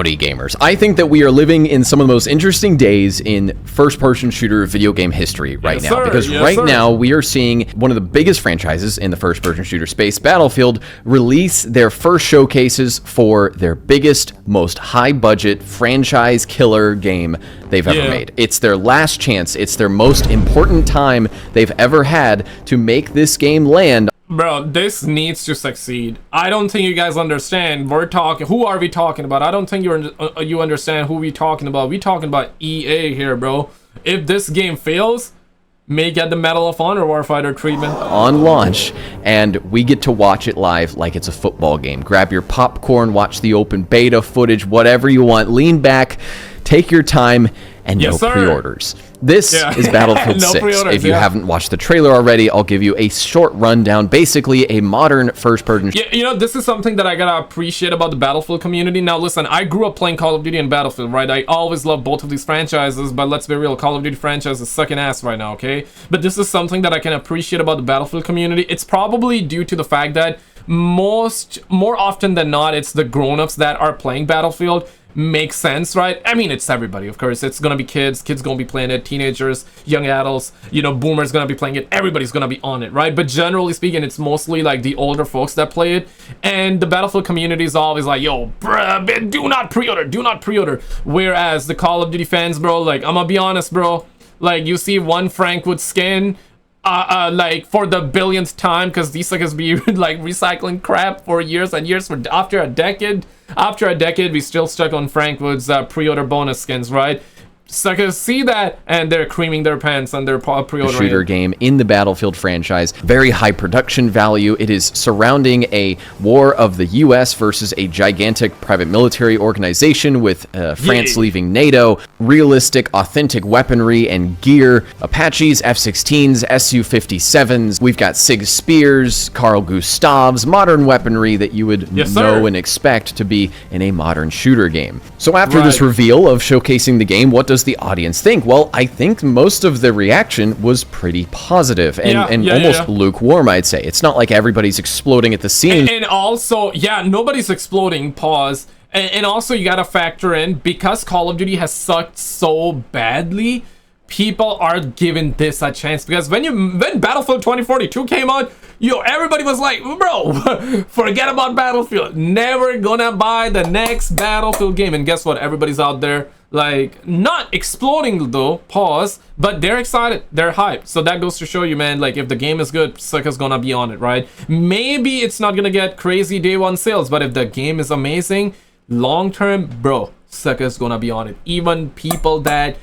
Howdy gamers. I think that we are living in some of the most interesting days in first-person shooter video game history right now. Because now we are seeing one of the biggest franchises in the first-person shooter space, Battlefield, release their first showcases for their biggest, most high-budget franchise killer game they've ever made. It's their last chance. It's their most important time they've ever had to make this game land. Bro, this needs to succeed. I don't think you guys understand. We're talking. Who are we talking about? I don't think you understand who we talking about. We talking about EA here, bro. If this game fails, may get the Medal of Honor Warfighter treatment on launch, and we get to watch it live like it's a football game. Grab your popcorn, watch the open beta footage, whatever you want. Lean back, take your time, and no pre-orders. This is Battlefield 6. If you haven't watched the trailer already, I'll give you a short rundown. Basically, a modern first-person... Yeah, you know, this is something that I gotta appreciate about the Battlefield community. Now, listen, I grew up playing Call of Duty and Battlefield, right? I always loved both of these franchises, but let's be real, Call of Duty franchise is sucking ass right now, okay? But this is something that I can appreciate about the Battlefield community. It's probably due to the fact that more often than not, it's the grown-ups that are playing Battlefield. Makes sense, right? I mean, it's everybody, of course. It's gonna be kids gonna be playing it, teenagers, young adults, you know, boomers gonna be playing it, everybody's gonna be on it, right? But generally speaking, it's mostly like the older folks that play it, and the Battlefield community is always like, yo, bruh, do not pre-order. Whereas the Call of Duty fans, bro, like, I'm gonna be honest, bro, like, you see one Frankwood skin like for the billionth time, because these suckers be like recycling crap for years and years. For after a decade we still stuck on Frankwood's pre-order bonus skins, right? Suckers see that and they're creaming their pants and they're pre-ordering shooter game in the Battlefield franchise. Very high production value. It is surrounding a war of the US versus a gigantic private military organization with France leaving NATO. Realistic, authentic weaponry and gear. Apaches, F-16s, Su-57s. We've got SIG Spears, Carl Gustavs, modern weaponry that you would know and expect to be in a modern shooter game. So after this reveal of showcasing the game, what does the audience think? Well, I think most of the reaction was pretty positive and almost lukewarm, I'd say. It's not like everybody's exploding at the seams. And also, nobody's exploding, pause. And also, you gotta factor in, because Call of Duty has sucked so badly, people are giving this a chance. Because when Battlefield 2042 came out, everybody was like, bro, forget about Battlefield. Never gonna buy the next Battlefield game. And guess what? Everybody's out there, like, not exploding though, pause, but they're excited, they're hyped. So that goes to show you, man, like, if the game is good, suckers gonna be on it, right? Maybe it's not gonna get crazy day one sales, but if the game is amazing, long term, bro, suckers gonna be on it. Even people that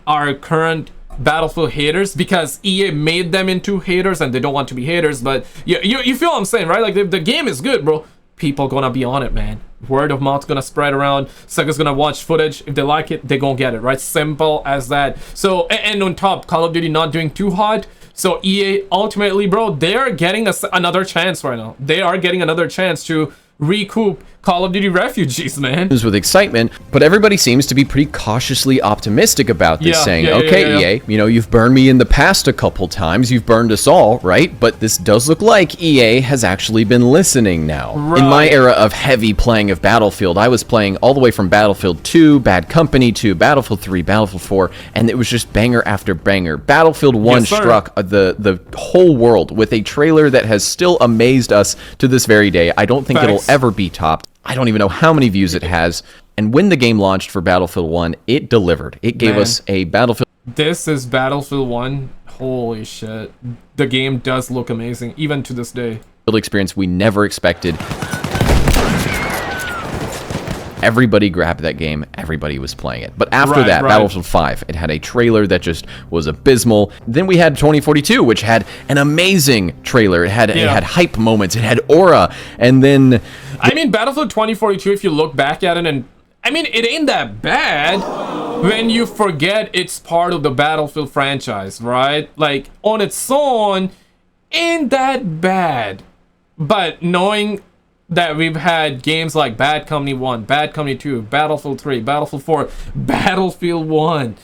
are current Battlefield haters, because EA made them into haters and they don't want to be haters, but you feel what I'm saying, right? Like, if the game is good, bro, people gonna be on it, man. Word of mouth gonna spread around. Suckers gonna watch footage. If they like it, they gonna get it, right? Simple as that. So, and on top, Call of Duty not doing too hot. So EA ultimately, bro, they're getting another chance right now. They are getting another chance to recoup Call of Duty refugees, man. With excitement, but everybody seems to be pretty cautiously optimistic about this, saying, okay, EA, you know, you've burned me in the past a couple times, you've burned us all, right? But this does look like EA has actually been listening now. In my era of heavy playing of Battlefield, I was playing all the way from Battlefield 2, Bad Company 2, Battlefield 3, Battlefield 4, and it was just banger after banger. Battlefield 1 struck the whole world with a trailer that has still amazed us to this very day. I don't think it'll ever be topped. I don't even know how many views it has. And when the game launched for Battlefield 1, it delivered. It gave us a Battlefield... This is Battlefield 1. Holy shit. The game does look amazing, even to this day. Experience we never expected. Everybody grabbed that game. Everybody was playing it. But after that, Battlefield 5, it had a trailer that just was abysmal. Then we had 2042, which had an amazing trailer. It had hype moments. It had aura. And then... I mean, Battlefield 2042, if you look back at it, and I mean, it ain't that bad when you forget it's part of the Battlefield franchise, right? Like, on its own, ain't that bad. But knowing that we've had games like Bad Company 1, Bad Company 2, Battlefield 3, Battlefield 4, Battlefield 1,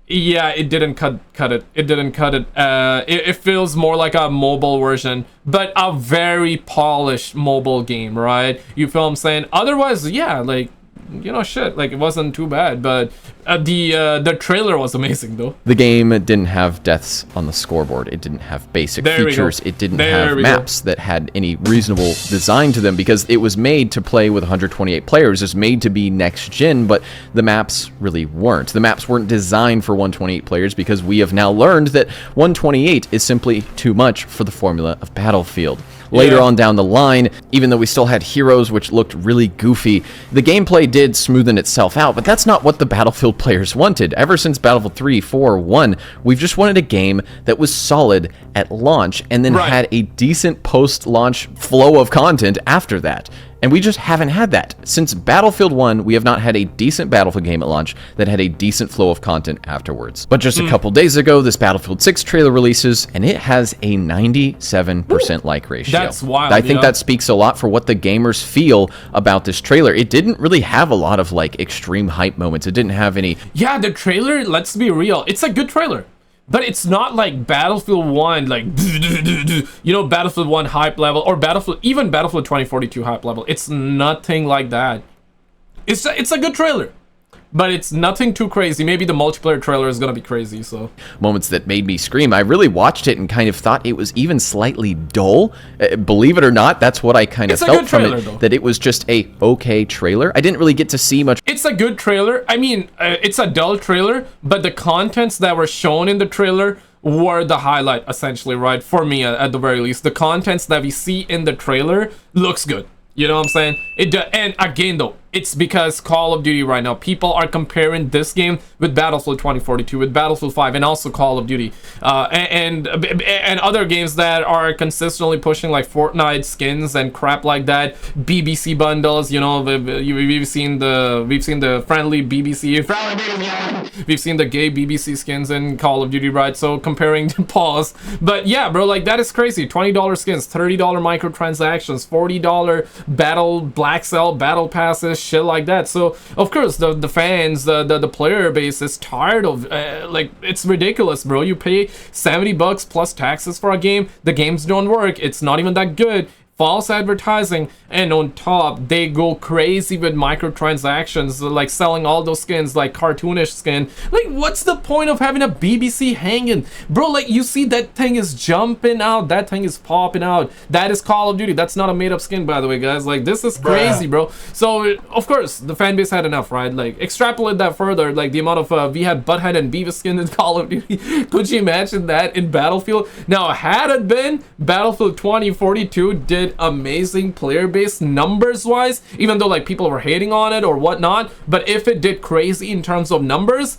yeah, it didn't cut it. It didn't cut it. It feels more like a mobile version, but a very polished mobile game, right? You feel what I'm saying? Otherwise, yeah, like, you know, shit, like it wasn't too bad. But the trailer was amazing though. The game didn't have deaths on the scoreboard. It didn't have basic features. It didn't have maps that had any reasonable design to them, because it was made to play with 128 players. It was made to be next gen, but the maps really weren't. The maps weren't designed for 128 players, because we have now learned that 128 is simply too much for the formula of Battlefield. Later on down the line, even though we still had heroes which looked really goofy, the gameplay did smoothen itself out, but that's not what the Battlefield players wanted. Ever since Battlefield 3, 4, 1, we've just wanted a game that was solid at launch and then had a decent post-launch flow of content after that. And we just haven't had that. Since Battlefield 1, we have not had a decent Battlefield game at launch that had a decent flow of content afterwards. But just a couple days ago, this Battlefield 6 trailer releases, and it has a 97% like ratio. That's wild. I think that speaks a lot for what the gamers feel about this trailer. It didn't really have a lot of, like, extreme hype moments. It didn't have any... Yeah, the trailer, let's be real, it's a good trailer. But it's not like Battlefield 1, like, you know, Battlefield 1 hype level, or even Battlefield 2042 hype level. It's nothing like that. It's a good trailer, but it's nothing too crazy. Maybe the multiplayer trailer is gonna be crazy, so. Moments that made me scream. I really watched it and kind of thought it was even slightly dull. Believe it or not, that's what I kind of felt from it, though. That it was just a okay trailer. I didn't really get to see much. It's a good trailer. I mean, it's a dull trailer, but the contents that were shown in the trailer were the highlight, essentially, right? For me, at the very least. The contents that we see in the trailer looks good. You know what I'm saying? And again, though, it's because Call of Duty right now, people are comparing this game with Battlefield 2042, with Battlefield 5, and also Call of Duty, and other games that are consistently pushing like Fortnite skins and crap like that, BBC bundles. You know, we've seen the friendly BBC, we've seen the gay BBC skins in Call of Duty, right? So comparing to pause, but yeah, bro, like that is crazy. $20 skins, $30 microtransactions, $40 battle black cell battle passes, shit like that. So of course the fans, the player base is tired of like, it's ridiculous, bro. You pay $70 plus taxes for a game, the games don't work, it's not even that good, false advertising, and on top they go crazy with microtransactions, like selling all those skins, like cartoonish skin. Like, what's the point of having a BBC hanging, bro? Like, you see that thing is jumping out, that thing is popping out, that is Call of Duty. That's not a made-up skin, by the way, guys. Like, this is crazy, bro. So of course the fan base had enough, right? Like, extrapolate that further, like the amount of we had Butthead and Beavis skin in Call of Duty. Could you imagine that in Battlefield? Now, had it been Battlefield 2042 did amazing player base numbers wise, even though like people were hating on it or whatnot, but if it did crazy in terms of numbers,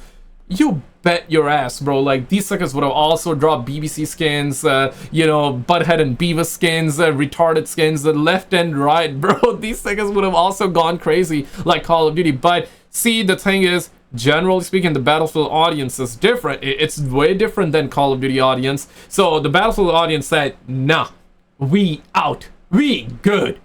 you bet your ass, bro, like these suckers would have also dropped BBC skins, you know, Butthead and Beavis skins, retarded skins, left and right, bro. These suckers would have also gone crazy like Call of Duty. But see, the thing is, generally speaking, the Battlefield audience is different. It's way different than Call of Duty audience. So the Battlefield audience said, nah, we out. We good.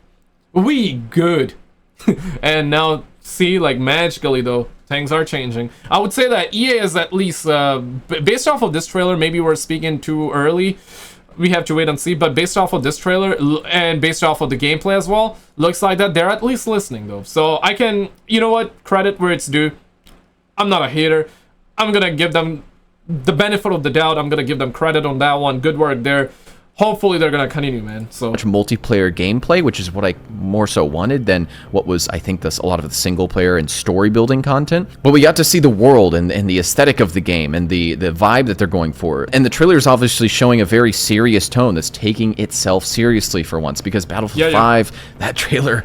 And now, see, like, magically, though, things are changing. I would say that EA is at least, based off of this trailer, maybe we're speaking too early. We have to wait and see. But based off of this trailer, and based off of the gameplay as well, looks like that they're at least listening, though. So I can, you know what, credit where it's due. I'm not a hater. I'm going to give them the benefit of the doubt. I'm going to give them credit on that one. Good work there. Hopefully they're gonna continue, man. So much multiplayer gameplay, which is what I more so wanted than what was, I think, a lot of the single player and story building content. But we got to see the world and the aesthetic of the game and the vibe that they're going for. And the trailer is obviously showing a very serious tone that's taking itself seriously for once, because Battlefield 5, that trailer,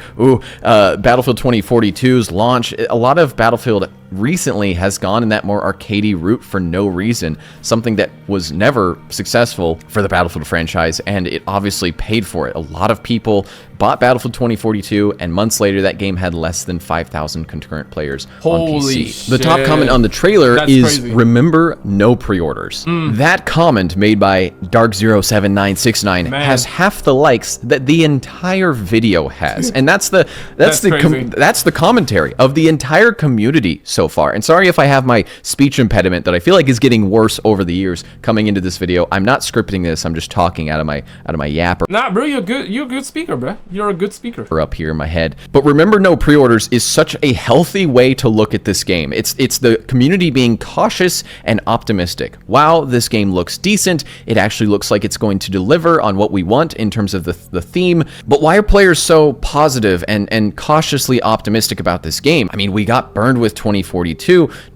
Battlefield 2042's launch, a lot of Battlefield recently has gone in that more arcadey route for no reason, something that was never successful for the Battlefield franchise, and it obviously paid for it. A lot of people bought Battlefield 2042, and months later that game had less than 5,000 concurrent players on PC. Shit. The top comment on the trailer is crazy. Remember, no pre-orders. That comment made by Dark07969 has half the likes that the entire video has, and that's the commentary of the entire community so far. And sorry if I have my speech impediment that I feel like is getting worse over the years coming into this video. I'm not scripting this. I'm just talking out of my yapper. Nah, bro, you're good. You're a good speaker, bro. You're a good speaker. Up here in my head. But remember, no pre-orders is such a healthy way to look at this game. It's the community being cautious and optimistic. Wow, this game looks decent. It actually looks like it's going to deliver on what we want in terms of the theme. But why are players so positive and cautiously optimistic about this game? I mean, we got burned with 2042.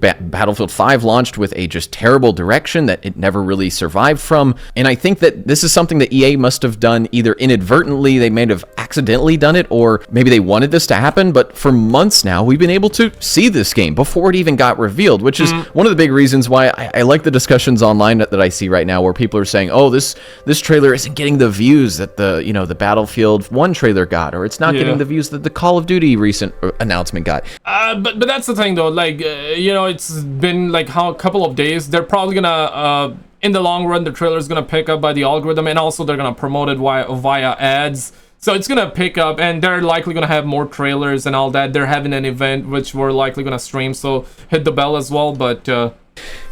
Battlefield 5 launched with a just terrible direction that it never really survived from. And I think that this is something that EA must have done either inadvertently, they may have accidentally done it, or maybe they wanted this to happen. But for months now, we've been able to see this game before it even got revealed, which is one of the big reasons why I like the discussions online that I see right now, where people are saying, oh, this trailer isn't getting the views that the Battlefield 1 trailer got, or it's not getting the views that the Call of Duty recent announcement got. But that's the thing though, like it's been like a couple of days. They're probably gonna in the long run, the trailer is gonna pick up by the algorithm, and also they're gonna promote it via ads. So it's gonna pick up, and they're likely gonna have more trailers and all that. They're having an event which we're likely gonna stream, so hit the bell as well. But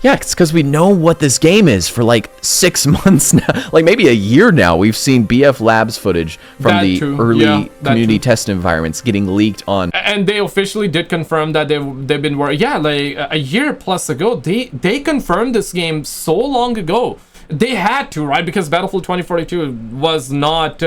yeah, it's because we know what this game is for like 6 months now, like maybe a year now. We've seen BF Labs footage from the early community test environments getting leaked on. And they officially did confirm that they've been working. Yeah, like a year plus ago, they confirmed this game so long ago. They had to, right? Because Battlefield 2042 was not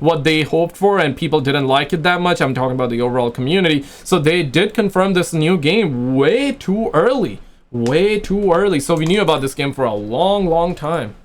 what they hoped for, and people didn't like it that much. I'm talking about the overall community. So they did confirm this new game way too early. Way too early. So we knew about this game for a long time.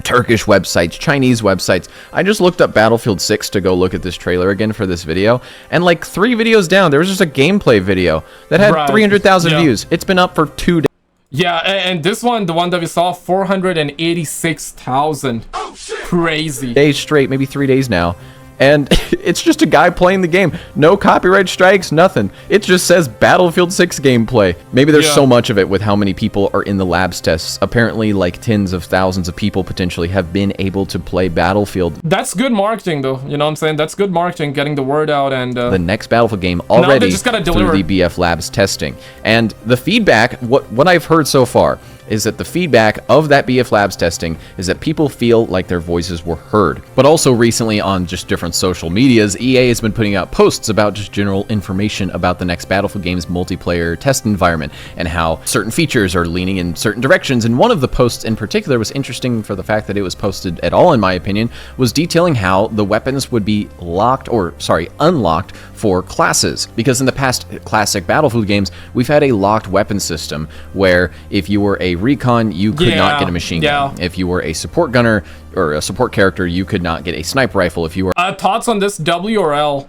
Turkish websites, Chinese websites. I just looked up Battlefield 6 to go look at this trailer again for this video, and like 3 videos down, there was just a gameplay video that had 300,000 views. It's been up for 2 days. Yeah, and this one, the one that we saw, 486,000. Oh, shit. Crazy. Days straight, maybe 3 days now. And it's just a guy playing the game. No copyright strikes, nothing. It just says Battlefield 6 gameplay. Maybe there's so much of it with how many people are in the labs tests. Apparently, like tens of thousands of people potentially have been able to play Battlefield. That's good marketing, though. You know what I'm saying? That's good marketing, getting the word out. And the next Battlefield game already through the BF Labs testing. And the feedback, what I've heard so far, is that the feedback of that BF Labs testing is that people feel like their voices were heard. But also recently on just different social medias, EA has been putting out posts about just general information about the next Battlefield game's multiplayer test environment and how certain features are leaning in certain directions. And one of the posts in particular was interesting for the fact that it was posted at all, in my opinion, was detailing how the weapons would be unlocked for classes. Because in the past classic Battlefield games, we've had a locked weapon system where if you were a recon, you could not get a machine gun. If you were a support gunner or a support character, you could not get a sniper rifle. If you were thoughts on this, W or L?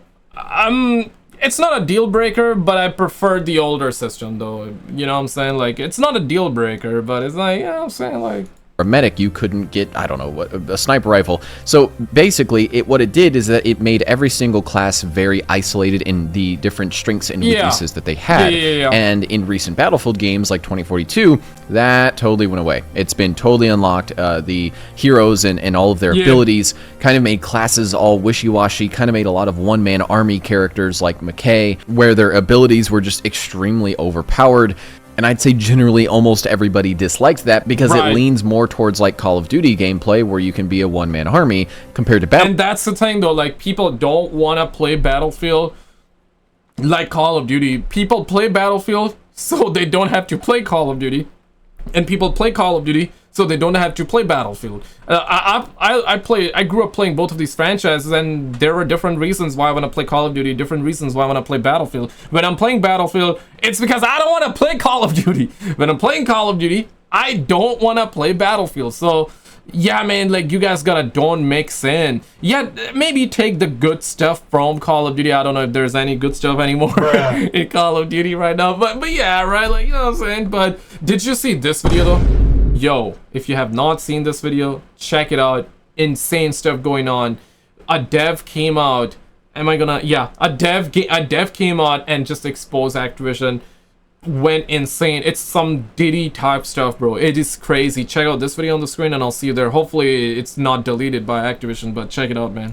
It's not a deal breaker, but I prefer the older system, though. You know what I'm saying? Like, it's not a deal breaker, but it's like, you know what I'm saying? Like, a medic, you couldn't get, I don't know, what, a sniper rifle. So basically, what it did is that it made every single class very isolated in the different strengths and weaknesses that they had. And in recent Battlefield games like 2042, that totally went away. It's been totally unlocked. The heroes and all of their abilities kind of made classes all wishy-washy, kind of made a lot of one-man army characters like McKay, where their abilities were just extremely overpowered. And I'd say generally almost everybody disliked that because it leans more towards like Call of Duty gameplay where you can be a one-man army compared to Battlefield. And that's the thing though, like people don't want to play Battlefield like Call of Duty. People play Battlefield so they don't have to play Call of Duty. And people play Call of Duty so they don't have to play Battlefield. I grew up playing both of these franchises, and there were different reasons why I want to play Call of Duty, different reasons why I want to play Battlefield. When I'm playing Battlefield, it's because I don't want to play Call of Duty. When I'm playing Call of Duty, I don't want to play Battlefield. So yeah, man, like you guys don't mix in. Yeah, maybe take the good stuff from Call of Duty. I don't know if there's any good stuff anymore in Call of Duty right now, but yeah, right, like, you know what I'm saying. But did you see this video though? Yo, if you have not seen this video, check it out. Insane stuff going on. A dev came out. A dev came out and just exposed Activision. Went insane. It's some Diddy type stuff, bro. It is crazy. Check out this video on the screen and I'll see you there. Hopefully it's not deleted by Activision, but check it out, man.